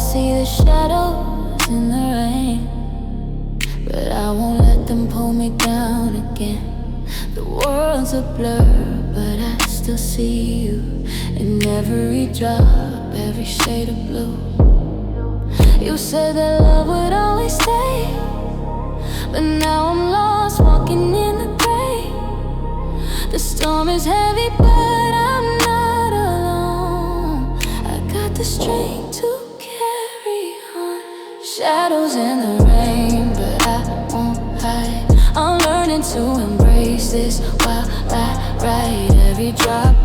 see the shadows in the rain, but I won't let them pull me down again. The world's a blur, but I still see you in every drop, every shade of blue. You said that love would always stay, but now I'm lost, walking in the gray. The storm is heavy, but I'm not alone. I got the strength to carry on. Shadows in the rain, but I won't hide. I'm learning to embrace this while I ride every drop.